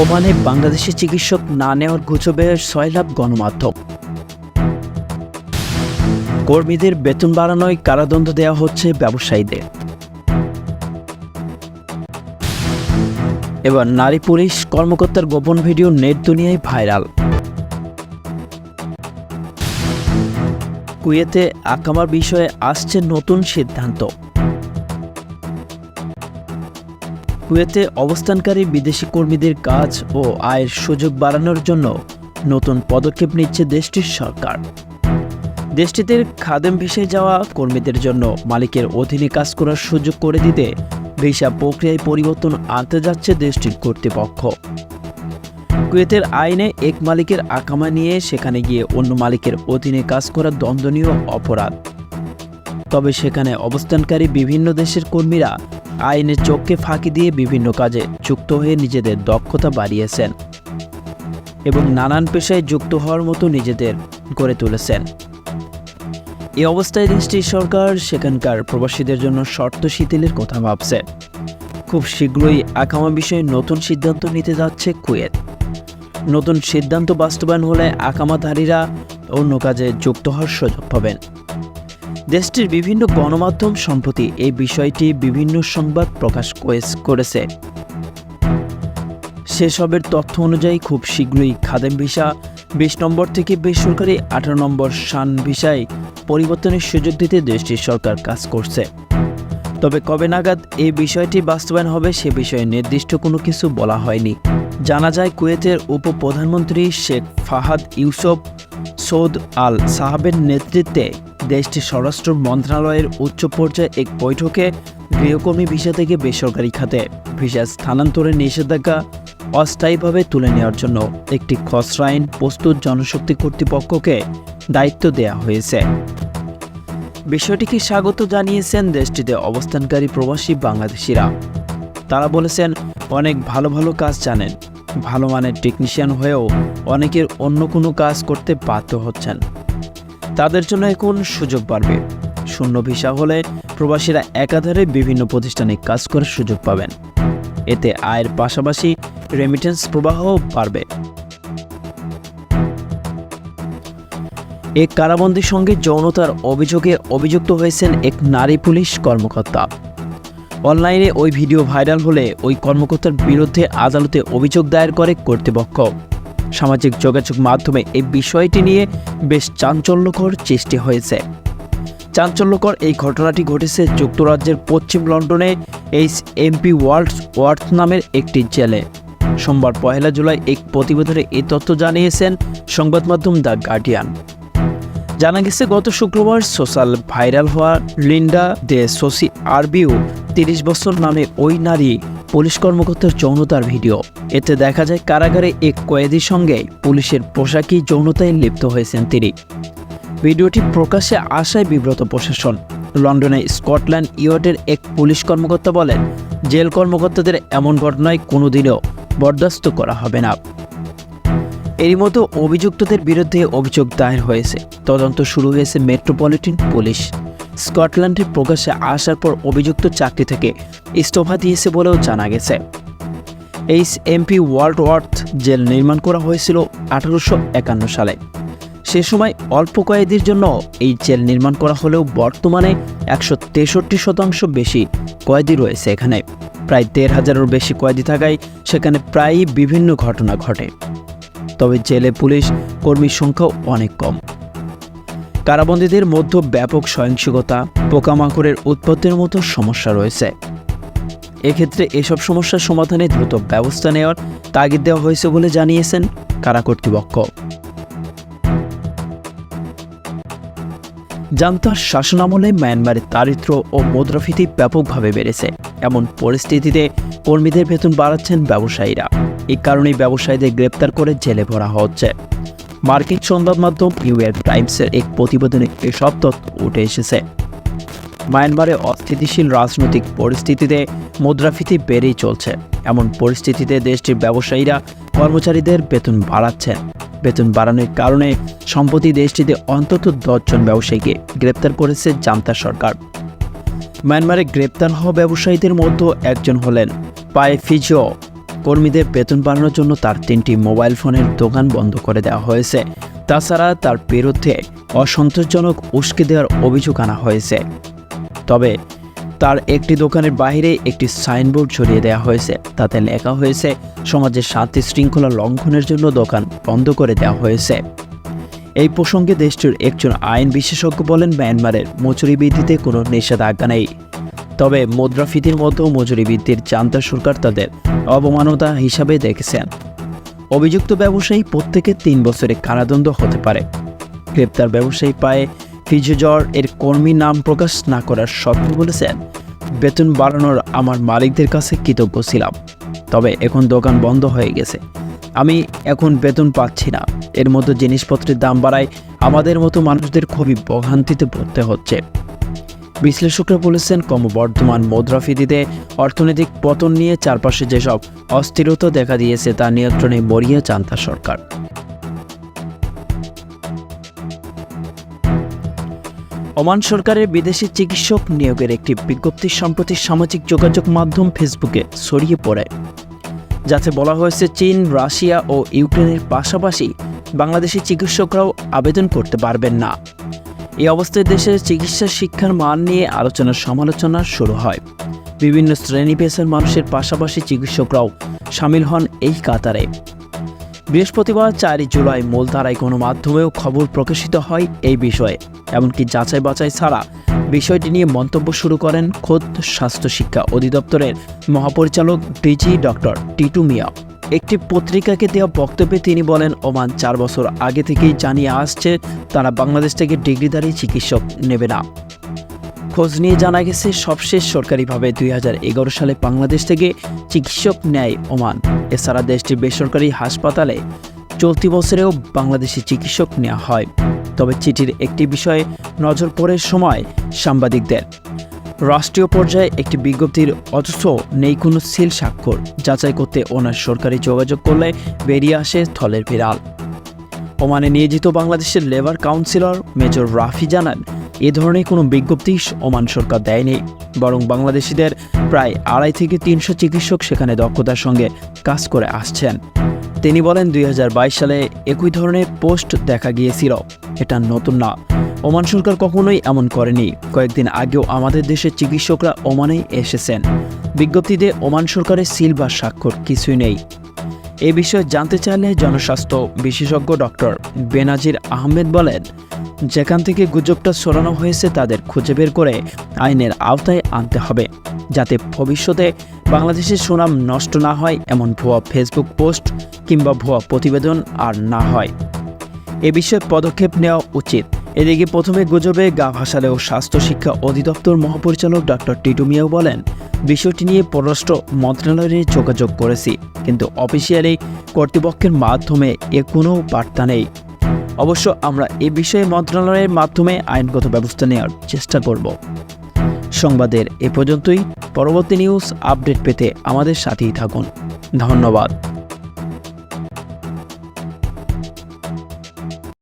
ওমানে বাংলাদেশি চিকিৎসক না নেওয়ার গুজবে সয়লাভ গণমাধ্যম। কর্মীদের বেতন বাড়ানোয় কারাদণ্ড দেওয়া হচ্ছে ব্যবসায়ীদের। এবার নারী পুলিশ কর্মকর্তার গোপন ভিডিও নেট দুনিয়ায় ভাইরাল। কুয়েতে আকামার বিষয়ে আসছে নতুন সিদ্ধান্ত। কুয়েতে অবস্থানকারী বিদেশি কর্মীদের কাজ ও আয়ের সুযোগ বাড়ানোর জন্য নতুন পদক্ষেপ নিচ্ছে দেশটির সরকার। দেশটিতে খাদেম ভিসায় যাওয়া কর্মীদের জন্য মালিকের অধীনে কাজ করার সুযোগ করে দিতে ভিসা প্রক্রিয়ায় পরিবর্তন আনতে যাচ্ছে দেশটির কর্তৃপক্ষ। কুয়েতের আইনে এক মালিকের আকামা নিয়ে সেখানে গিয়ে অন্য মালিকের অধীনে কাজ করা দণ্ডনীয় অপরাধ। তবে সেখানে অবস্থানকারী বিভিন্ন দেশের কর্মীরা আইনের চোখকে ফাঁকি দিয়ে বিভিন্ন কাজে যুক্ত হয়ে নিজেদের দক্ষতা বাড়িয়েছেন এবং নানান পেশায় যুক্ত হওয়ার মতো নিজেদের গড়ে তুলেছেন। এই অবস্থায় দেশটির সরকার সেখানকার প্রবাসীদের জন্য শর্ত শিথিলের কথা ভাবছে। খুব শীঘ্রই আকামা বিষয়ে নতুন সিদ্ধান্ত নিতে যাচ্ছে কুয়েত। নতুন সিদ্ধান্ত বাস্তবায়ন হলে আকামাধারীরা অন্য কাজে যুক্ত হওয়ার সুযোগ পাবেন। দেশটির বিভিন্ন গণমাধ্যম সম্প্রতি এই বিষয়টি বিভিন্ন সংবাদ প্রকাশ করেছে। সেসবের তথ্য অনুযায়ী খুব শীঘ্রই খাদেম ভিসা 20 নম্বর থেকে বেসরকারি 18 নম্বর শান ভিসায় পরিবর্তনের সুযোগ দিতে দেশটির সরকার কাজ করছে। তবে কবে নাগাদ এই বিষয়টি বাস্তবায়ন হবে সে বিষয়ে নির্দিষ্ট কোনো কিছু বলা হয়নি। জানা যায় কুয়েতের উপপ্রধানমন্ত্রী শেখ ফাহাদ ইউসুফ সৌদ আল সাহাবের নেতৃত্বে দেশটির স্বরাষ্ট্র মন্ত্রণালয়ের উচ্চ পর্যায়ে এক বৈঠকে গৃহকর্মী ভিসা থেকে বেসরকারি খাতে ভিসা স্থানান্তরের নিষেধাজ্ঞা অস্থায়ীভাবে তুলে নেওয়ার জন্য একটি খসড়া আইন প্রস্তুত জনশক্তি কর্তৃপক্ষকে দায়িত্ব দেওয়া হয়েছে। বিষয়টিকে স্বাগত জানিয়েছেন দেশটিতে অবস্থানকারী প্রবাসী বাংলাদেশিরা। তারা বলেছেন, অনেক ভালো ভালো কাজ জানেন, ভালো মানের টেকনিশিয়ান হয়েও অনেকের অন্য কোনো কাজ করতে বাধ্য হচ্ছেন। তাদের জন্য এখন সুযোগ বাড়বে। শূন্য ভিসা হলে প্রবাসীরা একাধারে বিভিন্ন প্রতিষ্ঠানে কাজ করার সুযোগ পাবেন। এতে আয়ের পাশাপাশি রেমিটেন্স প্রবাহও বাড়বে। এক কারাবন্দীর সঙ্গে যৌনতার অভিযোগে অভিযুক্ত হয়েছেন এক নারী পুলিশ কর্মকর্তা। অনলাইনে ওই ভিডিও ভাইরাল হলে ওই কর্মকর্তার বিরুদ্ধে আদালতে অভিযোগ দায়ের করে কর্তৃপক্ষ। সামাজিক যোগাযোগ মাধ্যমে এই বিষয়টি নিয়ে বেশ চাঞ্চল্যকর সৃষ্টি হয়েছে। চাঞ্চল্যকর এই ঘটনাটি ঘটেছে যুক্তরাজ্যের পশ্চিম লন্ডনে এইচ.এম.পি. ওয়ার্থ নামের একটি জেলে। সোমবার 1 জুলাই এক প্রতিবেদনে এই তথ্য জানিয়েছেন সংবাদ মাধ্যম দ্য গার্ডিয়ান। জানা গেছে, গত শুক্রবার সোশ্যাল ভাইরাল হওয়া লিন্ডা দে সোসি আরবিউ 30 বছর নামে ওই নারী পুলিশ কর্মকর্তার যৌনতার ভিডিও। এতে দেখা যায় কারাগারে এক কয়েদির সঙ্গে পুলিশের পোশাকি যৌনতায় লিপ্ত হয়েছেন তিনি। ভিডিওটি প্রকাশ্যে আসায় বিব্রত প্রশাসন। লন্ডনে স্কটল্যান্ড ইয়ার্ডের এক পুলিশ কর্মকর্তা বলেন, জেল কর্মকর্তাদের এমন ঘটনায় কোনোদিনও বরদাস্ত করা হবে না। এরই মতো অভিযুক্তদের বিরুদ্ধে অভিযোগ দায়ের হয়েছে। তদন্ত শুরু হয়েছে মেট্রোপলিটন পুলিশ। স্কটল্যান্ডে প্রকাশ্যে আসার পর অভিযুক্ত চাকরি থেকে ইস্তফা দিয়েছে বলেও জানা গেছে। এইচ.এম.পি. ওয়ার্থ জেল নির্মাণ করা হয়েছিল 1851 সালে। সে সময় অল্প কয়েদির জন্য এই জেল নির্মাণ করা হলেও বর্তমানে 163% বেশি কয়েদি রয়েছে এখানে। প্রায় 1,500-এরও বেশি কয়েদি থাকায় সেখানে প্রায়ই বিভিন্ন ঘটনা ঘটে। তবে জেলে পুলিশ কর্মীর সংখ্যাও অনেক কম। কারাবন্দীদের মধ্যে ব্যাপক সহিংসতা, পোকামাকড়ের উৎপত্তির মতো সমস্যা রয়েছে। এক্ষেত্রে এসব সমস্যার সমাধানে দ্রুত ব্যবস্থা নেওয়ার তাগিদ দেওয়া হয়েছে বলে জানিয়েছেন কারা কর্তৃপক্ষ। জান্তার শাসনামলে মায়ানমারের দারিদ্র্য ও মুদ্রাস্ফীতি ব্যাপকভাবে বেড়েছে। এমন পরিস্থিতিতে কর্মীদের বেতন বাড়াচ্ছেন ব্যবসায়ীরা। এই কারণেই ব্যবসায়ীদের গ্রেপ্তার করে জেলে ভরা হচ্ছে। মার্কিন সংবাদ মাধ্যম নিউ ইয়র্ক টাইমসের এক প্রতিবেদনে এসব তথ্য উঠে এসেছে। মায়ানমারে অস্থিতিশীল রাজনৈতিক পরিস্থিতিতে মুদ্রাস্ফীতি বেড়েই চলছে। এমন পরিস্থিতিতে দেশটির ব্যবসায়ীরা কর্মচারীদের বেতন বাড়াচ্ছেন। বেতন বাড়ানোর কারণে সম্প্রতি দেশটিতে অন্তত 10 জন ব্যবসায়ীকে গ্রেপ্তার করেছে জান্তা সরকার। মায়ানমারে গ্রেপ্তার হওয়া ব্যবসায়ীদের মধ্যে একজন হলেন পায়ে ফিজিও কর্মীদের বেতন বাড়ানোর জন্য তার 3টি মোবাইল ফোনের দোকান বন্ধ করে দেওয়া হয়েছে। তাছাড়া তার বিরুদ্ধে অসন্তোষজনক উস্কে দেওয়ার অভিযোগ আনা হয়েছে। তবে তার একটি দোকানের বাইরে একটি সাইনবোর্ড ঝরিয়ে দেওয়া হয়েছে, তাতে লেখা হয়েছে সমাজের শান্তি শৃঙ্খলা লঙ্ঘনের জন্য দোকান বন্ধ করে দেওয়া হয়েছে। এই প্রসঙ্গে দেশটির একজন আইন বিশেষজ্ঞ বলেন, মায়ানমারের মজুরি বৃদ্ধিতে কোনো নিষেধাজ্ঞা নেই, তবে মুদ্রাস্ফীতির মতো মজুরি বৃদ্ধির জান্তা সরকার তাদের অবমাননা হিসাবে দেখেছেন। অভিযুক্ত ব্যবসায়ী প্রত্যেকে 3 বছরের কারাদণ্ড হতে পারে। গ্রেপ্তার ব্যবসায়ী পায়ে ফিজুজর এর কর্মী নাম প্রকাশ না করার সত্ত্বেও বলেছেন, বেতন বাড়ানোর আমার মালিকদের কাছে কৃতজ্ঞ ছিলাম, তবে এখন দোকান বন্ধ হয়ে গেছে, আমি এখন বেতন পাচ্ছি না। এর মধ্যে জিনিসপত্রের দাম বাড়ায় আমাদের মতো মানুষদের খুবই ভোগান্তিতে পড়তে হচ্ছে। বিশ্লেষকরা বলেছেন, ক্রমবর্ধমান মুদ্রাস্ফীতিতে অর্থনৈতিক পতন নিয়ে চারপাশে যেসব অস্থিরতা দেখা দিয়েছে তা নিয়ন্ত্রণে মরিয়া জান্তা সরকার। ওমান সরকারের বিদেশি চিকিৎসক নিয়োগের একটি বিজ্ঞপ্তি সম্প্রতি সামাজিক যোগাযোগ মাধ্যম ফেসবুকে ছড়িয়ে পড়ে, যাতে বলা হয়েছে চীন, রাশিয়া ও ইউক্রেনের পাশাপাশি বাংলাদেশি চিকিৎসকরাও আবেদন করতে পারবেন না। এই অবস্থায় দেশের চিকিৎসা শিক্ষার মান নিয়ে আলোচনা সমালোচনা শুরু হয়। বিভিন্ন শ্রেণী পেশার মানুষের পাশাপাশি চিকিৎসকরাও সামিল হন এই কাতারে। বৃহস্পতিবার 4 জুলাই মূলধারায় গণমাধ্যমেও খবর প্রকাশিত হয় এই বিষয়ে। এমনকি যাচাই বাছাই ছাড়া বিষয়টি নিয়ে মন্তব্য শুরু করেন খোদ স্বাস্থ্য শিক্ষা অধিদপ্তরের মহাপরিচালক ডিজি ডক্টর টিটু মিয়া। একটি পত্রিকাকে দেওয়া বক্তব্যে তিনি বলেন, ওমান 4 বছর আগে থেকেই জানিয়ে আসছে তারা বাংলাদেশ থেকে ডিগ্রিধারী চিকিৎসক নেবে না। খোঁজ নিয়ে জানা গেছে, সবশেষ সরকারিভাবে 2011 সালে বাংলাদেশ থেকে চিকিৎসক নেয় ওমান। এছাড়া দেশটির বেসরকারি হাসপাতালে চলতি বছরেও বাংলাদেশি চিকিৎসক নেওয়া হয়। তবে চিঠির একটি বিষয়ে নজর পড়ে সময় সাংবাদিকদের। রাষ্ট্রীয় পর্যায়ে একটি বিজ্ঞপ্তির অথচ নেই কোনো সিল স্বাক্ষর। যাচাই করতে ওনার সরকারি যোগাযোগ করলে বেরিয়ে আসে থলের বিড়াল। ওমানে নিয়োজিত বাংলাদেশের লেবার কাউন্সিলর মেজর রাফি জানান, এ ধরনের কোনো বিজ্ঞপ্তি ওমান সরকার দেয়নি, বরং বাংলাদেশিদের প্রায় 250 থেকে 300 চিকিৎসক সেখানে দক্ষতার সঙ্গে কাজ করে আসছেন। তিনি বলেন, 2022 সালে একই ধরনের পোস্ট দেখা গিয়েছিল, এটা নতুন না। ওমান সরকার কখনোই এমন করেনি। কয়েকদিন আগেও আমাদের দেশের চিকিৎসকরা ওমানে এসেছেন। বিজ্ঞপ্তিতে ওমান সরকারের সিল বা স্বাক্ষর কিছুই নেই। এ বিষয়ে জানতে চাইলে জনস্বাস্থ্য বিশেষজ্ঞ ডক্টর বেনাজির আহমেদ বলেন, যেখান থেকে গুজবটা ছড়ানো হয়েছে তাদের খুঁজে বের করে আইনের আওতায় আনতে হবে, যাতে ভবিষ্যতে বাংলাদেশের সুনাম নষ্ট না হয়, এমন ভুয়া ফেসবুক পোস্ট কিংবা ভুয়া প্রতিবেদন আর না হয়। এ বিষয়ে পদক্ষেপ নেওয়া উচিত। এদিকে প্রথমে গুজবে গা ভাসালেও স্বাস্থ্য শিক্ষা অধিদপ্তর মহাপরিচালক ডক্টর টিটু মিয়াও বলেন, বিষয়টি নিয়ে পররাষ্ট্র মন্ত্রণালয়ে যোগাযোগ করেছি, কিন্তু অফিসিয়ালি কর্তৃপক্ষের মাধ্যমে কোনো বার্তা নেই। অবশ্য আমরা এ বিষয়ে মন্ত্রণালয়ের মাধ্যমে আইনগত ব্যবস্থা নেওয়ার চেষ্টা করব। সংবাদের এ পর্যন্তই। পরবর্তী নিউজ আপডেট পেতে আমাদের সাথেই থাকুন। ধন্যবাদ।